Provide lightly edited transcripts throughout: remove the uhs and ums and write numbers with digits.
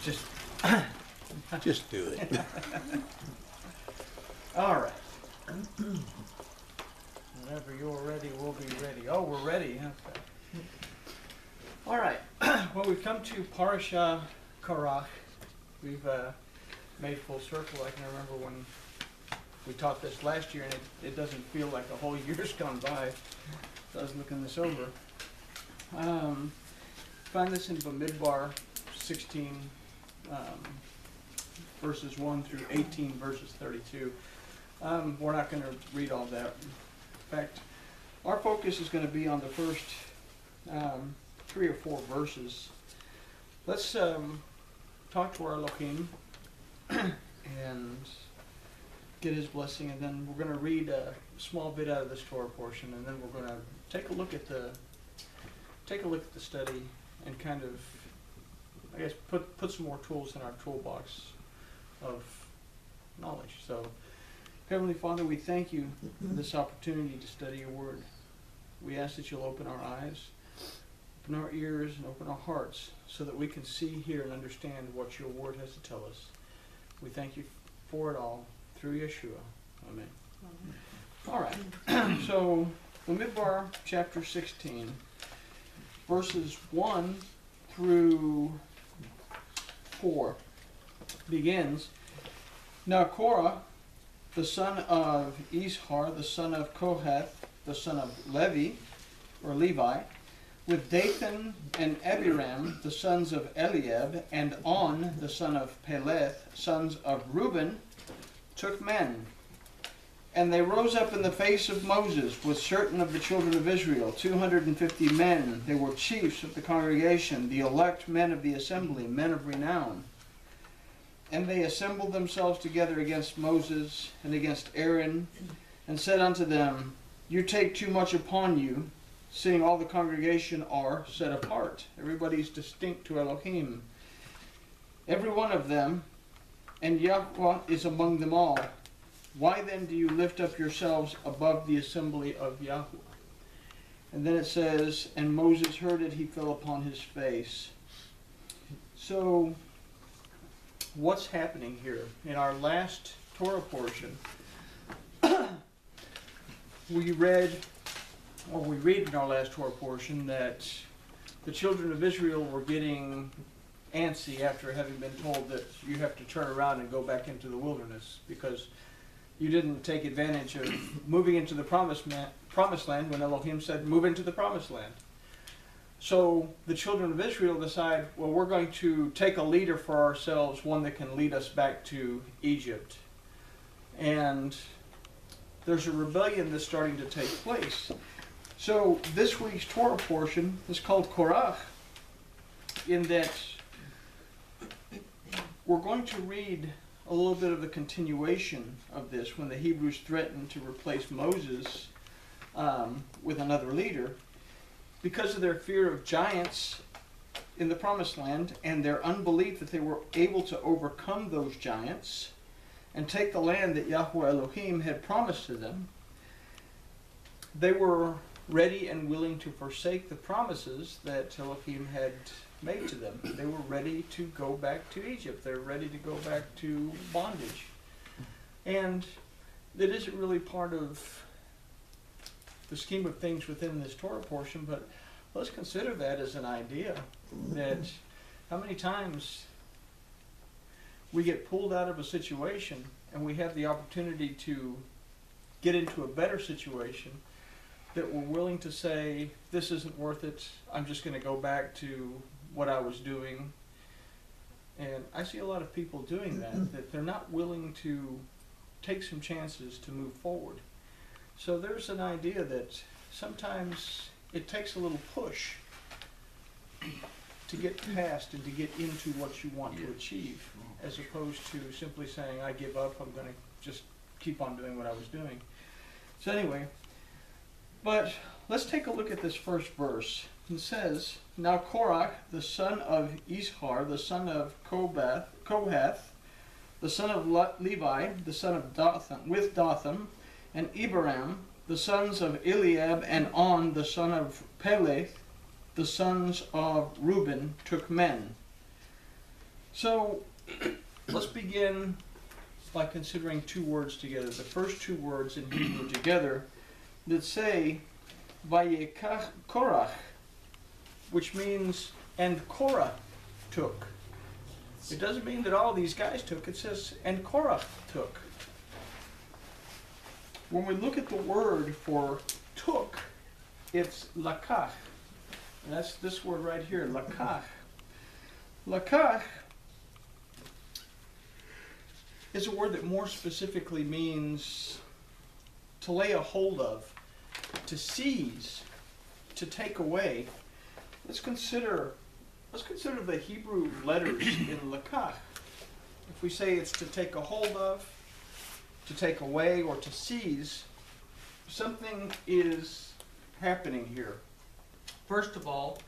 Just do it. All right. Whenever you're ready, we'll be ready. Oh, we're ready. Okay. All right. Well, we've come to Parasha Korach. We've made full circle. I can remember when we taught this last year, and it doesn't feel like a whole year's gone by. So I was looking this over. Find this in Bamidbar 16, verses 1 through 18, verses 32. We're not going to read all that. In fact, our focus is going to be on the first 3 or 4 verses. Let's talk to our Elohim and get his blessing, and then we're going to read a small bit out of this Torah portion, and then we're going to take a look at the study and kind of, I guess, put some more tools in our toolbox of knowledge. So, Heavenly Father, we thank you for this opportunity to study your word. We ask that you'll open our eyes, open our ears, and open our hearts so that we can see, hear, and understand what your word has to tell us. We thank you for it all through Yeshua. Amen. All right. So, Bamidbar chapter 16, verses 1 through 4 begins, Now Korah, the son of Ishar, the son of Kohath, the son of Levi, with Dathan and Abiram, the sons of Eliab, and On, the son of Peleth, sons of Reuben, took men. And they rose up in the face of Moses with certain of the children of Israel, 250 men. They were chiefs of the congregation, the elect men of the assembly, men of renown. And they assembled themselves together against Moses and against Aaron, and said unto them, You take too much upon you, seeing all the congregation are set apart. Everybody's distinct to Elohim, every one of them, and Yahweh is among them all. Why then do you lift up yourselves above the assembly of Yahweh? And then it says, And Moses heard it, he fell upon his face. So, what's happening here? In our last Torah portion, we read in our last Torah portion that the children of Israel were getting antsy after having been told that you have to turn around and go back into the wilderness because you didn't take advantage of moving into the promised land when Elohim said, move into the promised land. So the children of Israel decide, well, we're going to take a leader for ourselves, one that can lead us back to Egypt. And there's a rebellion that's starting to take place. So this week's Torah portion is called Korach, in that we're going to read a little bit of the continuation of this when the Hebrews threatened to replace Moses with another leader because of their fear of giants in the promised land and their unbelief that they were able to overcome those giants and take the land that Yahweh Elohim had promised to them. They were ready and willing to forsake the promises that Elohim had made to them. They were ready to go back to Egypt. They're ready to go back to bondage. And that isn't really part of the scheme of things within this Torah portion, but let's consider that as an idea, that how many times we get pulled out of a situation and we have the opportunity to get into a better situation, that we're willing to say, this isn't worth it, I'm just going to go back to what I was doing. And I see a lot of people doing that they're not willing to take some chances to move forward. So there's an idea that sometimes it takes a little push to get past and to get into what you want to achieve, as opposed to simply saying, I give up, I'm going to just keep on doing what I was doing. So anyway, but let's take a look at this first verse. It says, Now Korach, the son of Ishar, the son of Kohath, the son of Levi, the son of Dathan, with Dathan, and Abiram, the sons of Eliab, and On, the son of Peleth, the sons of Reuben, took men. So let's begin by considering two words together. The first two words in Hebrew together that say Vayekach Korach, which means and Korah took. It doesn't mean that all these guys took. It says and Korah took. When we look at the word for took, it's lakach. And that's this word right here, lakach. Lakach is a word that more specifically means to lay a hold of, to seize, to take away. Let's consider the Hebrew letters in lakach. If we say it's to take a hold of, to take away, or to seize, something is happening here. First of all,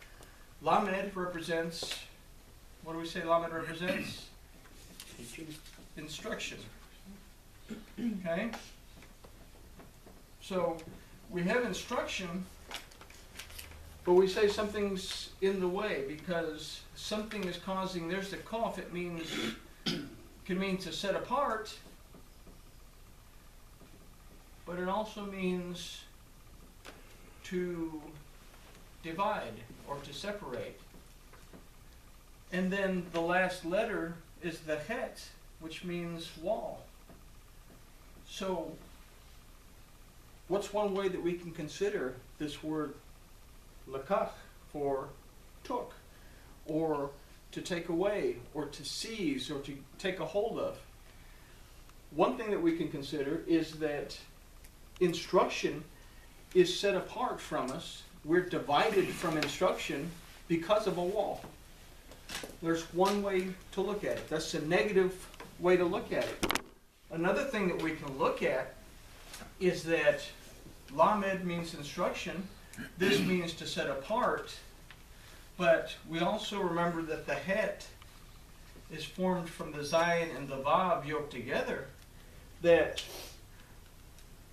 lamed represents, what do we say lamed represents? Instruction. Okay? So we have instruction, but we say something's in the way because something is causing, there's the cough, it means, can mean to set apart, but it also means to divide or to separate. And then the last letter is the het, which means wall. So what's one way that we can consider this word lakach for took, or to take away, or to seize, or to take a hold of? One thing that we can consider is that instruction is set apart from us. We're divided from instruction because of a wall. There's one way to look at it. That's a negative way to look at it. Another thing that we can look at is that lamed means instruction. This means to set apart. But we also remember that the het is formed from the zayin and the vav yoked together. That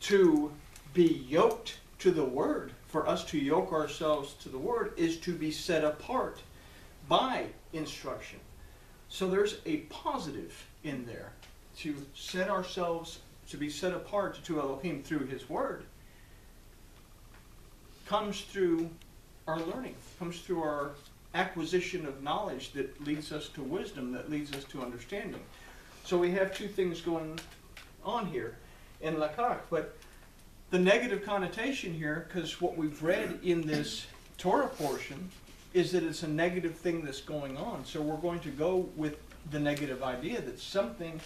to be yoked to the word, for us to yoke ourselves to the word, is to be set apart by instruction. So there's a positive in there. To set ourselves, to be set apart to Elohim through His word, comes through our learning, comes through our acquisition of knowledge that leads us to wisdom, that leads us to understanding. So we have two things going on here in lakach, but the negative connotation here, because what we've read in this Torah portion is that it's a negative thing that's going on. So we're going to go with the negative idea that something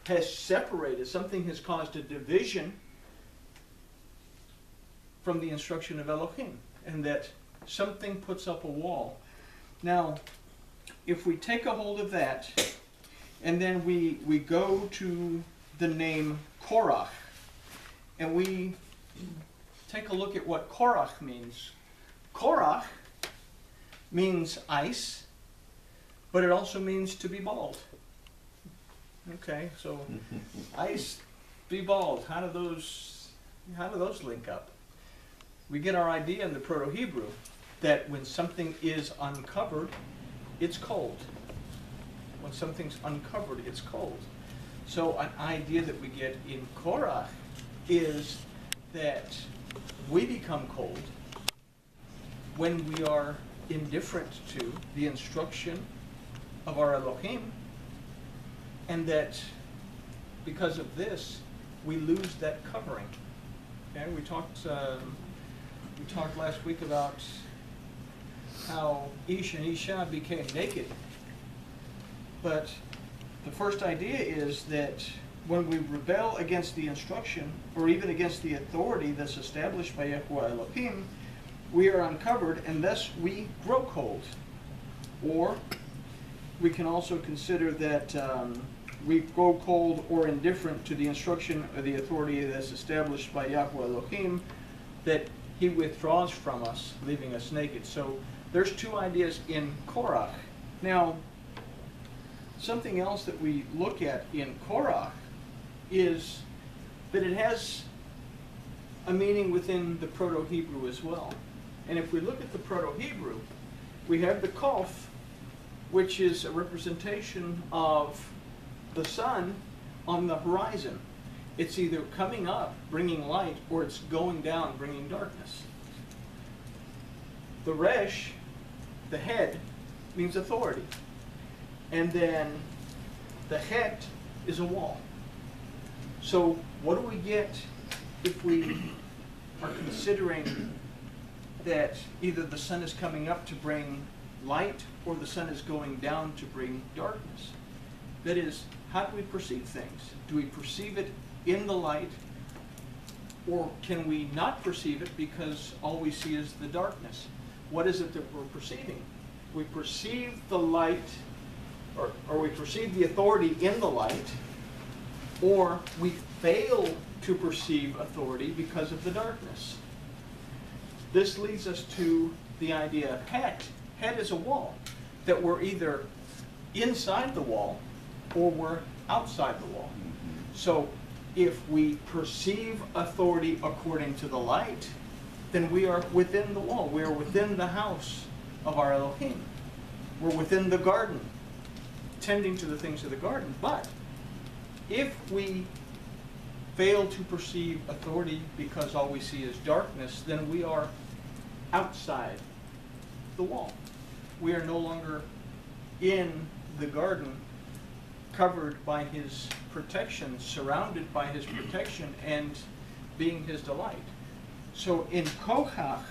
has separated, something has caused a division from the instruction of Elohim, and that something puts up a wall. Now, if we take a hold of that, and then we go to the name Korach, and we take a look at what Korach means. Korach means ice, but it also means to be bald. Okay, so ice, be bald. How do those link up? We get our idea in the Proto-Hebrew that when something is uncovered, it's cold. When something's uncovered, it's cold. So an idea that we get in Korach is that we become cold when we are indifferent to the instruction of our Elohim, and that because of this, we lose that covering. Okay, we talked last week about how Ish and Isha became naked. But the first idea is that when we rebel against the instruction, or even against the authority that's established by Yahuwah Elohim, we are uncovered, and thus we grow cold. Or we can also consider that we grow cold or indifferent to the instruction or the authority that's established by Yahuwah Elohim, that He withdraws from us, leaving us naked. So there's two ideas in Korach. Now, something else that we look at in Korach is that it has a meaning within the Proto-Hebrew as well. And if we look at the Proto-Hebrew, we have the Kof, which is a representation of the sun on the horizon. It's either coming up, bringing light, or it's going down, bringing darkness. The resh, the head, means authority. And then the het is a wall. So what do we get if we are considering that either the sun is coming up to bring light or the sun is going down to bring darkness? That is, how do we perceive things? Do we perceive it in the light, or can we not perceive it because all we see is the darkness? What is it that we're perceiving? We perceive the light, or we perceive the authority in the light, or we fail to perceive authority because of the darkness. This leads us to the idea of het. Het is a wall, that we're either inside the wall or we're outside the wall. So if we perceive authority according to the light, then we are within the wall. We are within the house of our Elohim. We're within the garden, tending to the things of the garden. But if we fail to perceive authority because all we see is darkness, then we are outside the wall. We are no longer in the garden, covered by his protection, surrounded by his protection, and being his delight. So in Korach,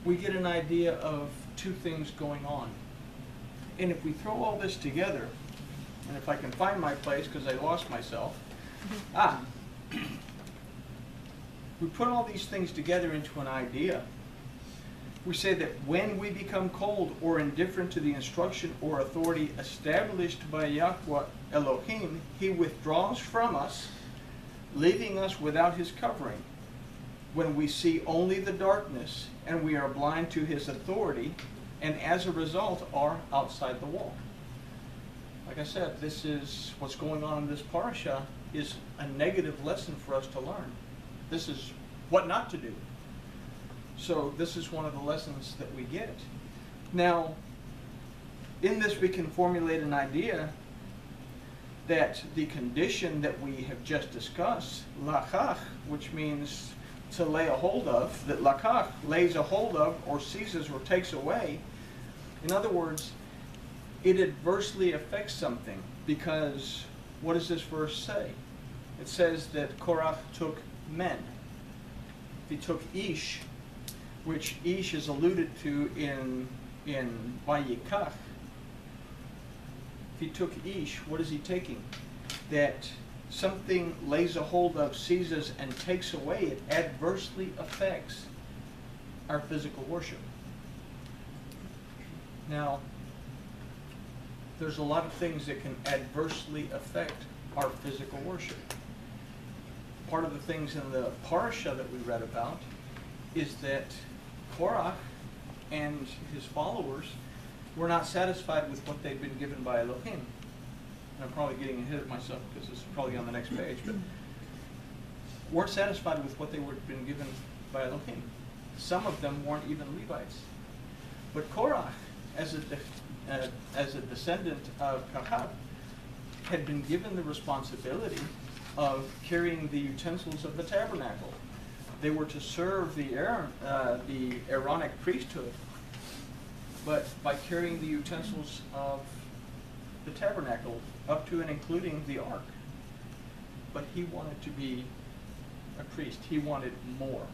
we get an idea of two things going on. And if we throw all this together, and if I can find my place because I lost myself, we put all these things together into an idea. We say that when we become cold or indifferent to the instruction or authority established by Yahweh Elohim, he withdraws from us, leaving us without his covering. When we see only the darkness and we are blind to his authority, and as a result are outside the wall. Like I said, this is what's going on in this parasha is a negative lesson for us to learn. This is what not to do. So this is one of the lessons that we get. Now, in this we can formulate an idea that the condition that we have just discussed, lakach, which means to lay a hold of, that lakach lays a hold of or seizes or takes away. In other words, it adversely affects something, because what does this verse say? It says that Korach took men. He took Ish, which Ish is alluded to in Vayikach. If he took Ish, what is he taking? That something lays a hold of, seizes, and takes away, it adversely affects our physical worship. Now, there's a lot of things that can adversely affect our physical worship. Part of the things in the parasha that we read about is that Korach and his followers were not satisfied with what they'd been given by Elohim. And I'm probably getting ahead of myself because this is probably on the next page, but weren't satisfied with what they were been given by Elohim. Some of them weren't even Levites. But Korach, as a descendant of Kahab, had been given the responsibility of carrying the utensils of the tabernacle. They were to serve the Aaronic priesthood, but by carrying the utensils of the tabernacle up to and including the ark. But he wanted to be a priest. He wanted more.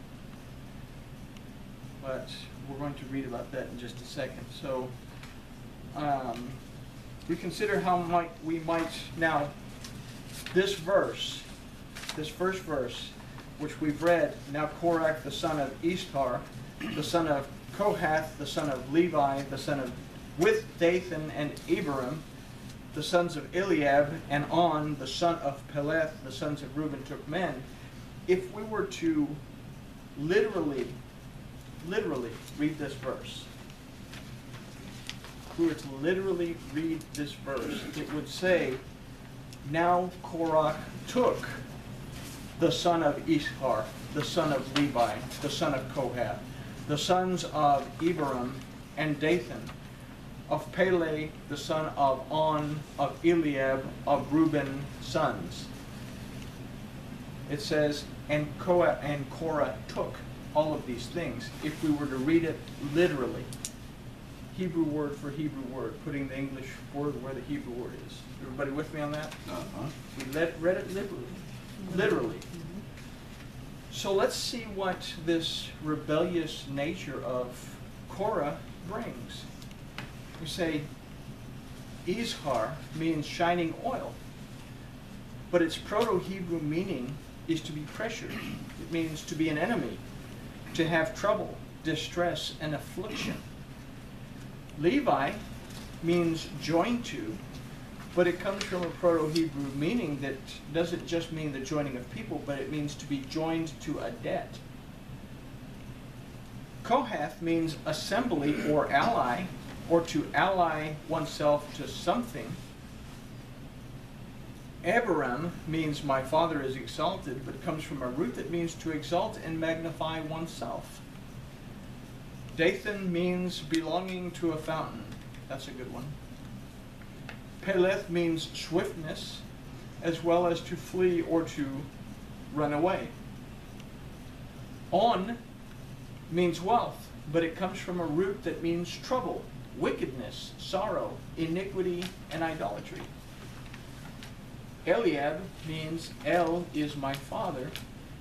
But we're going to read about that in just a second. So we consider how we might now, this verse, this first verse, which we've read, now Korach, the son of Ishtar, the son of Kohath, the son of Levi, the son of, with Dathan and Abiram, the sons of Eliab, and On, the son of Peleth, the sons of Reuben, took men. If we were to literally read this verse, if we were to literally read this verse, it would say, now Korach took the son of Ishtar, the son of Levi, the son of Kohath, the sons of Abiram and Dathan, of Pele, the son of On, of Eliab, of Reuben's sons. It says, and Korah took all of these things. If we were to read it literally, Hebrew word for Hebrew word, putting the English word where the Hebrew word is. Everybody with me on that? Uh-huh. We read it literally. So let's see what this rebellious nature of Korah brings. We say Izhar means shining oil, but its Proto-Hebrew meaning is to be pressured. It means to be an enemy, to have trouble, distress, and affliction. Levi means joined to, but it comes from a Proto-Hebrew meaning that doesn't just mean the joining of people, but it means to be joined to a debt. Kohath means assembly or ally, or to ally oneself to something. Abiram means my father is exalted, but comes from a root that means to exalt and magnify oneself. Dathan means belonging to a fountain. That's a good one. Peleth means swiftness, as well as to flee or to run away. On means wealth, but it comes from a root that means trouble, wickedness, sorrow, iniquity, and idolatry. Eliab means El is my father,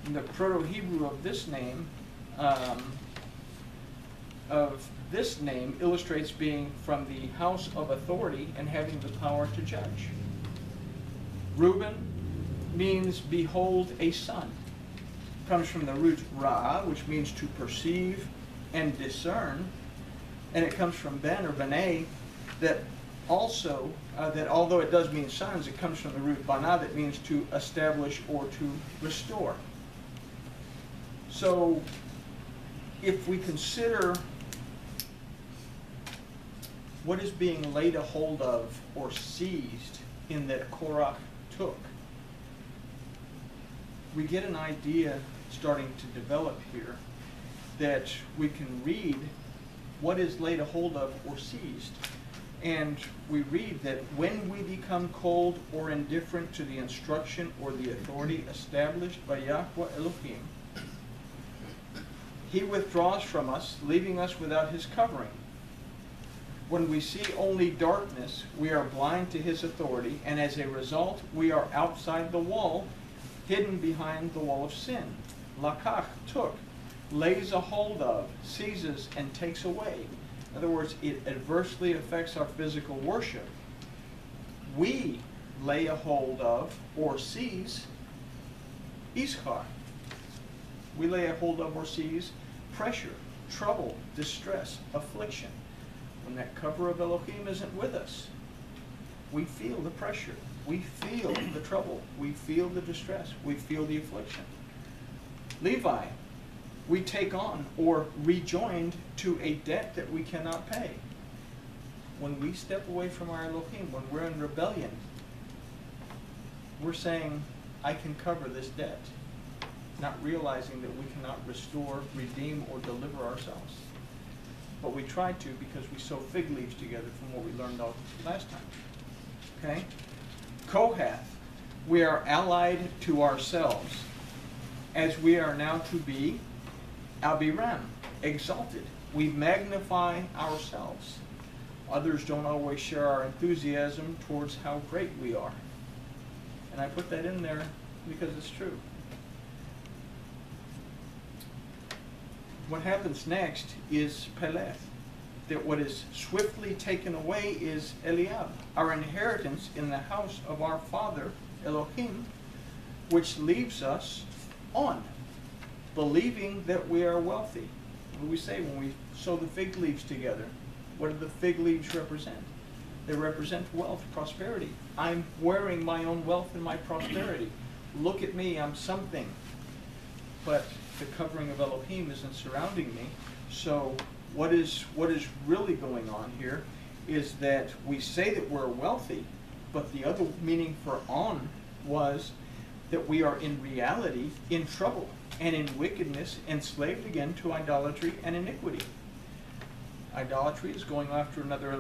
and the Proto-Hebrew of this name illustrates being from the house of authority and having the power to judge. Reuben means behold a son. Comes from the root ra, which means to perceive and discern, and it comes from ben or bene, that also that although it does mean sons, it comes from the root bana that means to establish or to restore. So if we consider what is being laid a hold of or seized in that Korah took, we get an idea starting to develop here that we can read what is laid a hold of or seized. And we read that when we become cold or indifferent to the instruction or the authority established by Yahweh Elohim, He withdraws from us, leaving us without His covering. When we see only darkness, we are blind to His authority, and as a result, we are outside the wall, hidden behind the wall of sin. Lakach, took, lays a hold of, seizes, and takes away. In other words, it adversely affects our physical worship. We lay a hold of or seize Ishar. We lay a hold of or seize pressure, trouble, distress, affliction. When that cover of Elohim isn't with us, we feel the pressure, we feel the trouble, we feel the distress, we feel the affliction. Levi, we take on or rejoined to a debt that we cannot pay. When we step away from our Elohim, when we're in rebellion, we're saying, I can cover this debt, not realizing that we cannot restore, redeem, or deliver ourselves. But we try to because we sew fig leaves together from what we learned last time. Okay? Kohath, we are allied to ourselves, as we are now to be Abiram, exalted. We magnify ourselves. Others don't always share our enthusiasm towards how great we are. And I put that in there because it's true. What happens next is Peleth. That what is swiftly taken away is Eliab, our inheritance in the house of our father Elohim, which leaves us on, believing that we are wealthy. What do we say when we sew the fig leaves together? What do the fig leaves represent? They represent wealth, prosperity. I'm wearing my own wealth and my prosperity. Look at me, I'm something. But the covering of Elohim isn't surrounding me. So what is really going on here is that we say that we're wealthy, but the other meaning for on was that we are in reality in trouble, and in wickedness enslaved again to idolatry and iniquity. Idolatry is going after another